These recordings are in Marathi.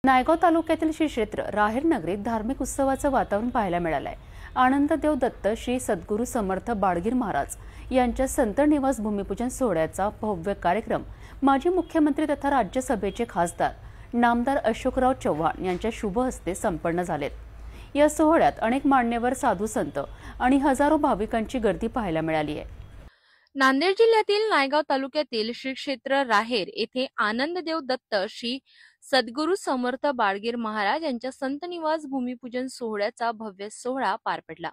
नायगाव तालुक्यातील श्री क्षेत्र राहेर नगरीत धार्मिक उत्सवाचं वातावरण पाहायला मिळालंय। आनंददेव दत्त श्री सद्गुरू समर्थ बाळगीर महाराज यांच्या संत निवास भूमिपूजन सोहळ्याचा भव्य कार्यक्रम माजी मुख्यमंत्री तथा राज्यसभेचे खासदार नामदार अशोकराव चव्हाण यांच्या शुभ हस्ते संपन्न झालेत। या सोहळ्यात अनेक मान्यवर साधू संत आणि हजारो भाविकांची गर्दी पाहायला मिळाली आहे। नांदेड जिल्ह्यातील नायगाव तालुक्यातील श्री क्षेत्र राहेर येथे आनंददेव दत्त श्री सद्गुरू समर्थ बाळगीर महाराज यांच्या संत निवास भूमिपूजन सोहळ्याचा भव्य सोहळा पार पडला।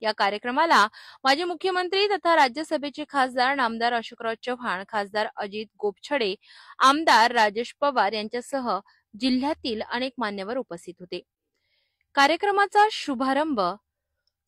या कार्यक्रमाला माजी मुख्यमंत्री तथा राज्यसभेचे खासदार नामदार अशोकराव चव्हाण, खासदार अजित गोपछडे, आमदार राजेश पवार यांच्यासह जिल्ह्यातील अनेक मान्यवर उपस्थित होते। कार्यक्रमाचा शुभारंभ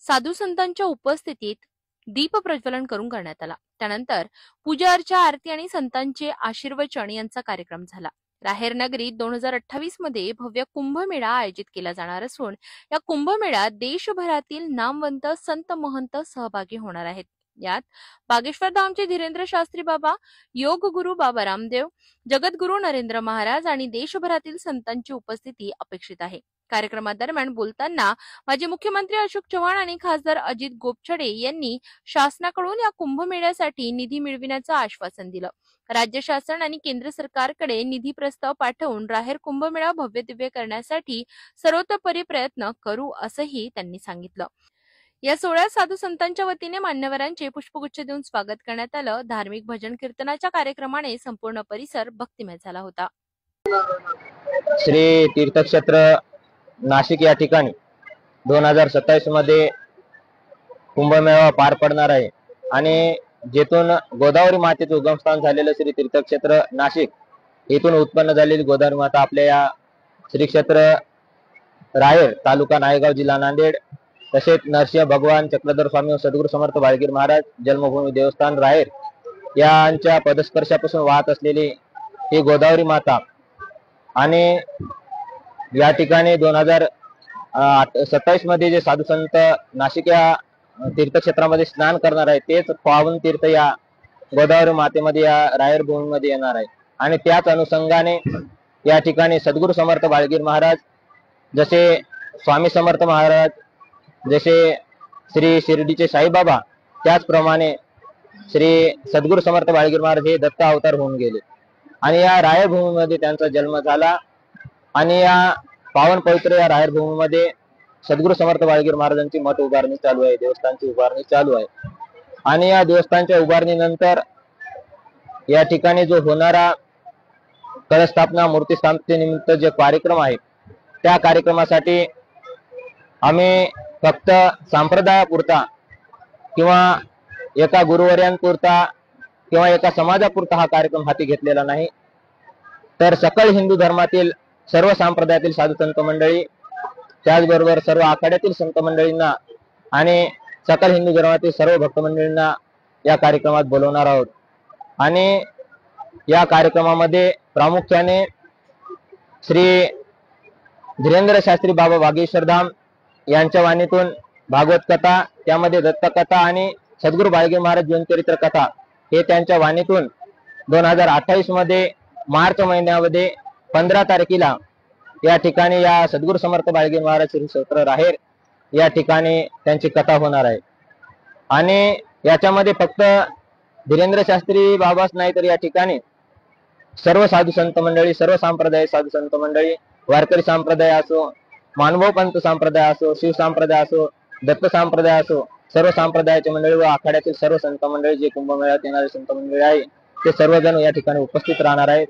साधू संतांच्या उपस्थितीत दीप प्रज्वलन करून करण्यात आला। त्यानंतर पूजा अर्चा, आरती आणि संतांचे आशीर्वचन यांचा कार्यक्रम झाला। राहेर नगरीत 2028 मध्ये भव्य कुंभमेळा आयोजित केला जाणार असून या कुंभमेळ्यात देशभरातील नामवंत संत महंत सहभागी होणार आहेत। यात बागेश्वर धामचे धीरेंद्र शास्त्री बाबा, योग गुरु बाबा रामदेव, जगद्गुरु नरेंद्र महाराज आणि देशभरातील संतांची उपस्थिती अपेक्षित आहे। कार्यक्रमादरम्यान बोलताना माजी मुख्यमंत्री अशोक चव्हाण आणि खासदार अजित गोपछडे यांनी शासनाकडून या कुंभमेळ्यासाठी निधी मिळविण्याचं आश्वासन दिलं। राज्य शासन आणि केंद्र सरकारकडे निधी प्रस्ताव पाठवून राहेर कुंभमेळा भव्य दिव्य करण्यासाठी सर्वतोपरी प्रयत्न करू असंही त्यांनी सांगितलं। या सोहळ्यात साधू संतांच्या वतीने मान्यवरांचे पुष्पगुच्छ देऊन स्वागत करण्यात आलं। धार्मिक भजन कीर्तनाच्या कार्यक्रमाने संपूर्ण परिसर भक्तिमय झाला होता। श्री तीर्थक्षेत्र नाशिक या ठिकाणी 2027 मध्ये कुंभमेळा पार पडणार आहे आणि जेथून गोदावरी मातेचे उगमस्थान झालेलं श्री तीर्थक्षेत्र नाशिक येथून उत्पन्न झालेली गोदावरी माता आपल्या या श्री क्षेत्र राहेर तालुका नायगाव जिल्हा नांदेड तसेच नरसिंह भगवान चक्रधर स्वामी व सद्गुरू समर्थ बाळगीर महाराज जन्मभूमी देवस्थान राहेर यांच्या पदस्पर्शापासून वाहत असलेली ही गोदावरी माता आणि या ठिकाणी 2027 मध्ये जे साधू संत नाशिक या तीर्थक्षेत्रामध्ये स्नान करणार आहे तेच पावन तीर्थ या गोदावरी मातेमध्ये या राहेर भूमीमध्ये येणार आहे। आणि त्याच अनुषंगाने या ठिकाणी सद्गुरू समर्थ बाळगीर महाराज, जसे स्वामी समर्थ महाराज, जसे श्री शिर्डीचे साईबाबा, त्याचप्रमाणे श्री सद्गुरू समर्थ बाळगीर महाराज हे दत्त अवतार होऊन गेले आणि या राहेर भूमीमध्ये त्यांचा जन्म झाला आणि या पावन पवित्र या राहेर भूमीमध्ये सद्गुरू समर्थ बाळगीर महाराजांची मठ उभारणी चालू आहे, देवस्थानची उभारणी चालू आहे। आणि या देवस्थानच्या उभारणीनंतर या ठिकाणी जो होणारा कळस्थापना मूर्ती स्थापनेनिमित्त जे कार्यक्रम आहे त्या कार्यक्रमासाठी आम्ही फक्त संप्रदायापुरता किंवा एका गुरुवर्यांपुरता किंवा एका समाजापुरता हा कार्यक्रम हाती घेतलेला नाही, तर सकल हिंदू धर्मातील सर्व संप्रदायातील साधू संत मंडळी, त्याचबरोबर सर्व आखाड्यातील संत मंडळींना आणि सकल हिंदू धर्मातील सर्व भक्त मंडळींना या कार्यक्रमात बोलवणार आहोत। आणि या कार्यक्रमामध्ये प्रामुख्याने श्री धीरेंद्र शास्त्री बाबा बागेश्वर धाम यांच्या वाणीतून भागवत कथा, त्यामध्ये दत्त कथा आणि सद्गुरू बाळगीर महाराज जीवनचरित्र कथा हे त्यांच्या वाणीतून 2028 मध्ये मार्च महिन्यामध्ये 15 तारखेला या ठिकाणी या सद्गुरू समर्थ बाळगीर महाराज श्री क्षेत्र राहेर या ठिकाणी त्यांची कथा होणार आहे। आणि याच्यामध्ये फक्त धीरेंद्र शास्त्री बाबाच नाही तर या ठिकाणी सर्व साधू संत मंडळी, सर्व संप्रदाय साधू संत मंडळी, वारकरी संप्रदाय असो, मानभव पंथ संप्रदाय असो, शिव संप्रदाय असो, दत्त संप्रदाय असो, सर्व संप्रदायाचे मंडळी व आखाड्यातील सर्व संत मंडळी जे कुंभमेळ्यात येणारे संत मंडळी आहे ते सर्वजण या ठिकाणी उपस्थित राहणार आहेत।